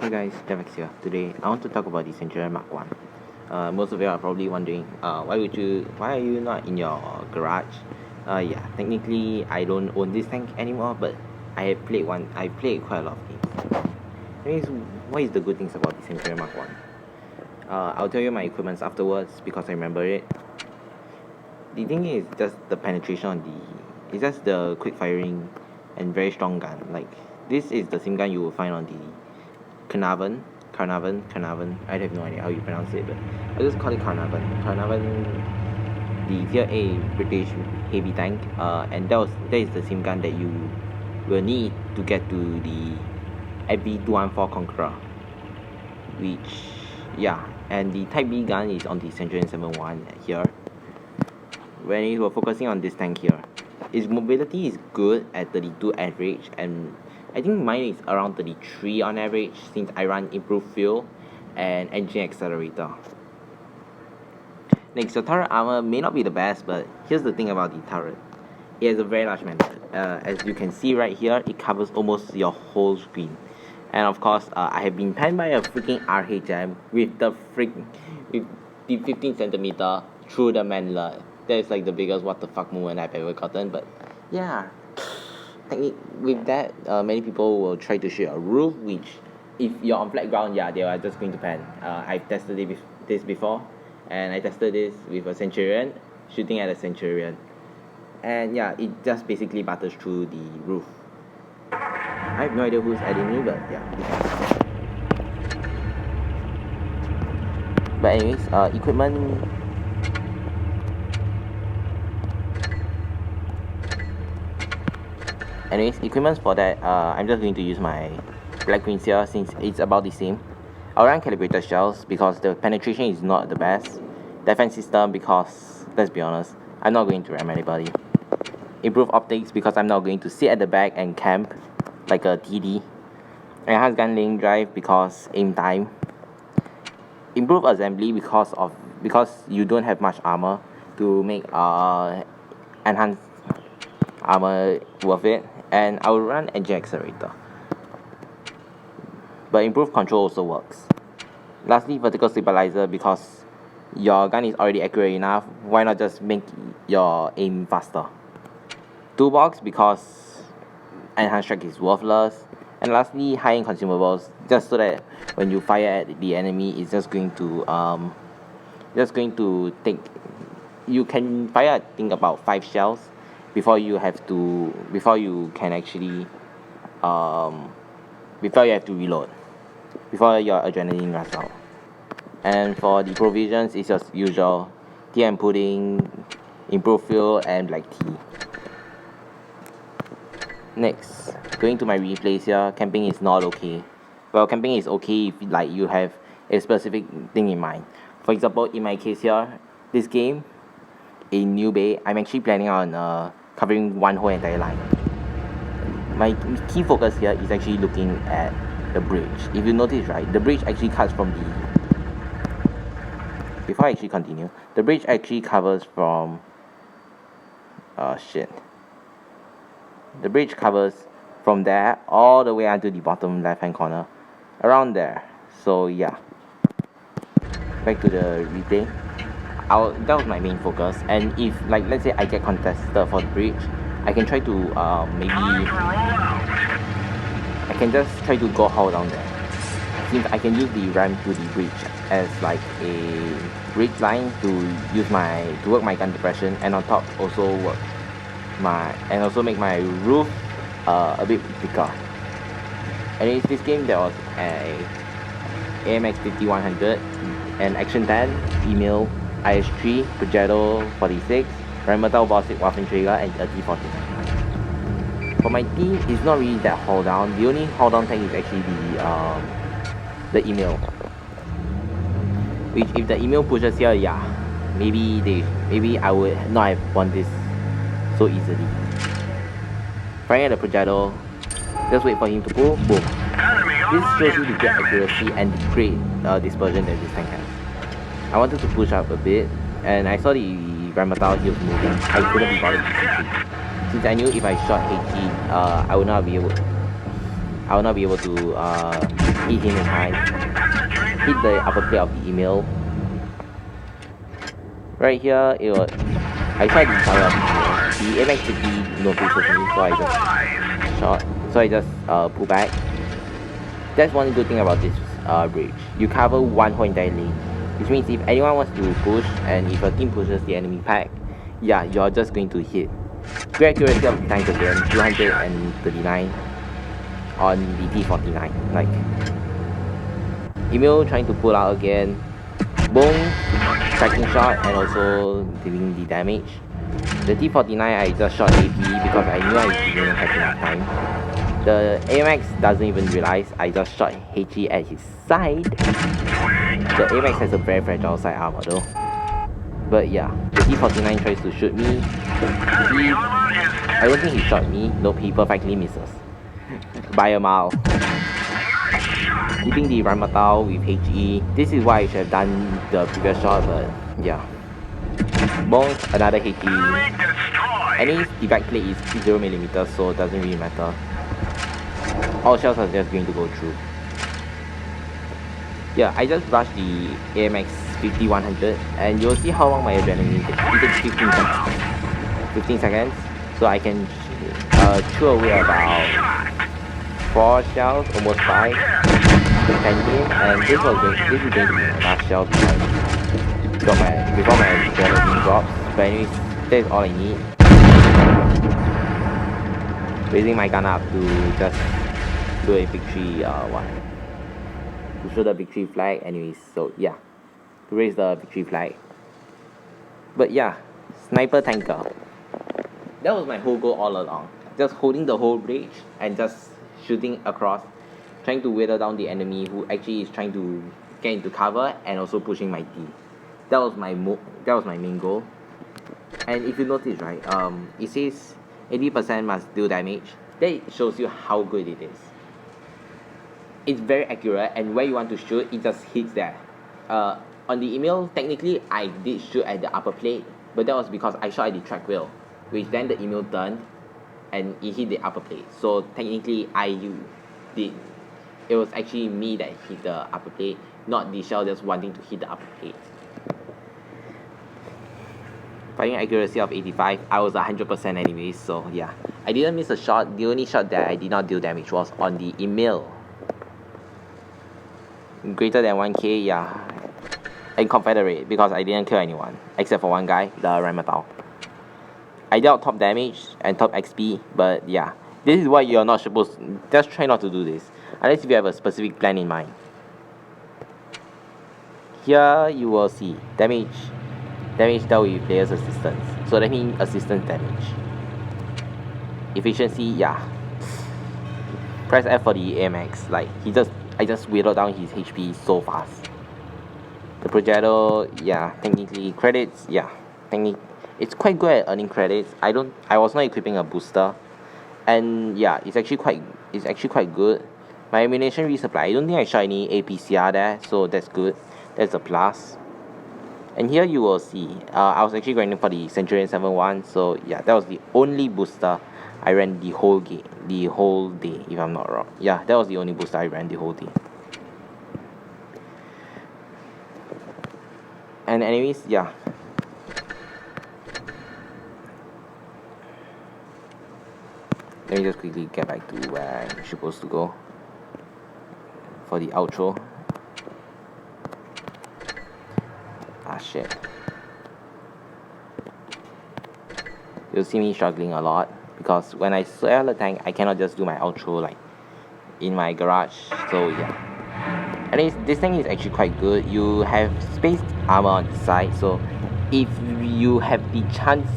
Hey guys, Devex here. Today I want to talk about the Centurion Mark 1. Most of you are probably wondering, why are you not in your garage? Yeah, technically I don't own this tank anymore, but I played quite a lot of games. Anyways, what is the good things about the Centurion Mark 1? I'll tell you my equipments afterwards because I remember it. The thing is just the penetration on it's just the quick firing and very strong gun. Like, this is the same gun you will find on the Carnarvon. I have no idea how you pronounce it, but I just call it Carnarvon. The Tier A British heavy tank, and that is the same gun that you will need to get to the FV214 Conqueror, and the Type B gun is on the Centurion 71 here. When you were focusing on this tank here, its mobility is good at 32 average, and I think mine is around 33 on average since I run improved fuel and engine accelerator. Next, your turret armor may not be the best, but here's the thing about the turret. It has a very large mantlet. As you can see right here, it covers almost your whole screen. And of course, I have been panned by a freaking RHM with the 15 centimeter through the mantlet. That is like the biggest what the fuck moment I've ever gotten, but yeah. With that, many people will try to shoot a roof, which if you're on flat ground, yeah, they are just going to pan. I've tested this before, and I tested this with a Centurion, shooting at a Centurion, and yeah, it just basically butters through the roof. I have no idea who's adding me, but yeah. But anyways, equipment. Equipments for that, I'm just going to use my Black Queens here since it's about the same. I'll run calibrated shells because the penetration is not the best. Defense system because, let's be honest, I'm not going to ram anybody. Improved optics because I'm not going to sit at the back and camp like a TD. Enhanced gun laying drive because aim time. Improved assembly because you don't have much armor to make enhanced armor worth it. And I will run engine accelerator, but improved control also works. Lastly, vertical stabilizer because your gun is already accurate enough, why not just make your aim faster. Toolbox because enhanced strike is worthless. And lastly, high-end consumables just so that when you fire at the enemy, it's just going to take, you can fire I think about 5 shells before you have to reload, before your adrenaline runs out. And for the provisions, it's just usual tea and pudding, improved fuel, and black tea. Next, going to my replays here, camping is not okay. Well, camping is okay if like you have a specific thing in mind. For example, in my case here, this game in New Bay, I'm actually planning on covering one whole entire line. My key focus here is actually looking at the bridge. If you notice, right, the bridge actually cuts from before I actually continue, the bridge actually covers from the bridge covers from there all the way until the bottom left hand corner, around there. So yeah, back to the replay. That was my main focus, and if like let's say I get contested for the bridge, I can try to I can just try to go haul down there, since I can use the ramp to the bridge as like a bridge line to work my gun depression, and on top also make my roof a bit thicker. And in this game there was a AMX 5100, an Action 10, email IS3, Progetto 46, Rheinmetall Ballistic Waffen Trigger, and a T-49. For my team, it's not really that hold down. The only hold down tank is actually the email. Which if the email pushes here, yeah, maybe I would not have won this so easily. Firing at the Progetto, just wait for him to pull, boom. This shows you the great accuracy and the great dispersion that this tank has. I wanted to push up a bit, and I saw the Rheinmetall, he was moving. I couldn't be bothered to shoot. Since I knew if I shot HG, I would not be able to hit him in time, hit the upper plate of the email. Right here, I shot the entire of the email. The AMX quickly notices me, so I just pull back. That's one good thing about this bridge. You cover one whole entire lane, which means if anyone wants to push and if your team pushes the enemy pack, yeah, you're just going to hit. Great accuracy of the tank again, 239 on the T49. Like, Emil trying to pull out again, boom, tracking shot and also dealing the damage. The T49 I just shot AP because I knew I didn't have enough time. The AMX doesn't even realize I just shot HE at his side. The AMX has a very fragile side armor though. But yeah, the T49 tries to shoot me. I don't think he shot me. Nope, he perfectly misses. By a mile. Hitting the Rheinmetall with HE. This is why I should have done the previous shot, but yeah. Boom, another HE. Anyways, the back plate is 0mm, so it doesn't really matter. All shells are just going to go through. Yeah, I just rushed the AMX 5100 and you'll see how long my adrenaline takes. It takes 15 seconds. 15 seconds. So I can throw away about 4 shells, almost 5. 10 hit, and this is going to be my last shell before my adrenaline drops. But anyways, that's all I need. Raising my gun up to just do a victory to show the victory flag. Anyways, so yeah, to raise the victory flag. But yeah, sniper tanker, that was my whole goal all along, just holding the whole bridge and just shooting across, trying to weather down the enemy who actually is trying to get into cover and also pushing my T. That was my main goal. And if you notice, right, it says 80% must deal damage. That shows you how good it is. It's very accurate, and where you want to shoot, it just hits there. On the email, technically, I did shoot at the upper plate, but that was because I shot at the track wheel, which then the email turned, and it hit the upper plate. So technically, it was actually me that hit the upper plate, not the shell just wanting to hit the upper plate. Firing accuracy of 85, I was 100% anyways, so yeah. I didn't miss a shot. The only shot that I did not deal damage was on the email. Greater than 1k, yeah. And Confederate, because I didn't kill anyone, except for one guy, the Rheinmetall. I dealt top damage and top XP, but yeah. This is what you're not supposed to, just try not to do this, unless if you have a specific plan in mind. Here you will see damage dealt with player's assistance. So that means assistance damage. Efficiency, yeah. Press F for the AMX. Like I just whittled down his HP so fast. The projectile, yeah, technically credits, yeah. It's quite good at earning credits. I was not equipping a booster. And yeah, it's actually quite good. My ammunition resupply, I don't think I shot any APCR there, so that's good. That's a plus. And here you will see, I was actually grinding for the Centurion 7-1, so yeah, that was the only booster I ran the whole day, if I'm not wrong. Yeah, that was the only booster I ran the whole day. And anyways, yeah. Let me just quickly get back to where I'm supposed to go for the outro. Ah shit. You'll see me struggling a lot because when I sell the tank, I cannot just do my outro like in my garage. So yeah. And this thing is actually quite good. You have space armor on the side, so if you have the chance,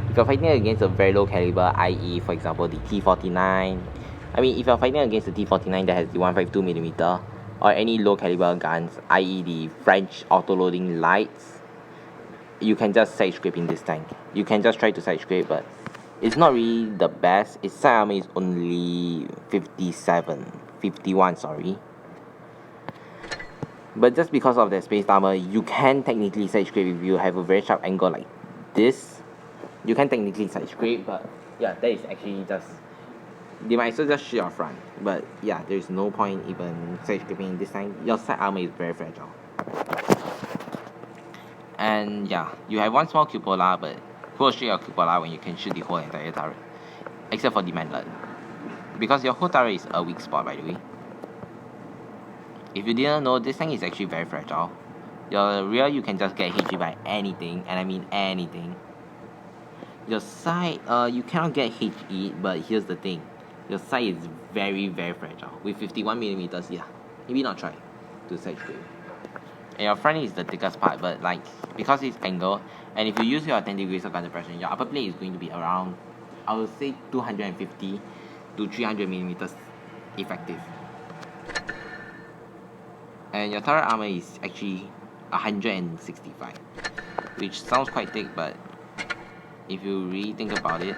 if you're fighting against a very low caliber, i.e. for example the T49, I mean if you're fighting against the T49 that has the 152mm, or any low caliber guns, i.e. the French auto-loading lights, you can just side scrape in this tank. You can just try to side scrape, but it's not really the best. Its side armor is only 51, sorry. But just because of that space armor, you can technically side scrape if you have a very sharp angle like this. You can technically side scrape, but yeah, that is actually just they might as well just shoot your front. But yeah, there's no point even side scraping this time. Your side armor is very fragile. And yeah, you have one small cupola, but who will shoot your cupola when you can shoot the whole entire turret? Except for the mantlet. Because your whole turret is a weak spot, by the way. If you didn't know, this tank is actually very fragile. Your rear, you can just get hit by anything, and I mean anything. Your side, you cannot get HE, but here's the thing. Your side is very, very fragile. With 51mm, yeah. Maybe not try to side scrape. And your front is the thickest part, but like, because it's angled, and if you use your 10 degrees of under pressure, your upper plate is going to be around, I would say 250 to 300mm effective. And your turret armor is actually 165, which sounds quite thick, but if you really think about it,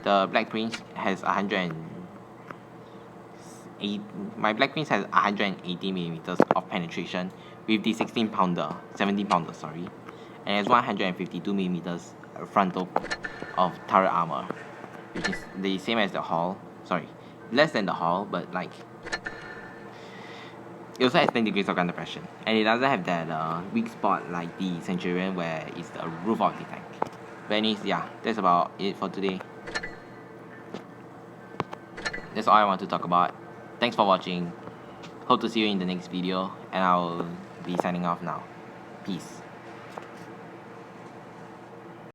the Black Prince has 108. My Black Prince has 180mm of penetration with the 17 pounder, sorry, and has 152mm frontal of turret armor, which is the same as the hull. Sorry, less than the hull, but like it also has 10 degrees of under pressure, and it doesn't have that weak spot like the Centurion where it's the roof of the tank. But anyways, yeah, that's about it for today. That's all I want to talk about. Thanks for watching. Hope to see you in the next video, and I'll be signing off now. Peace.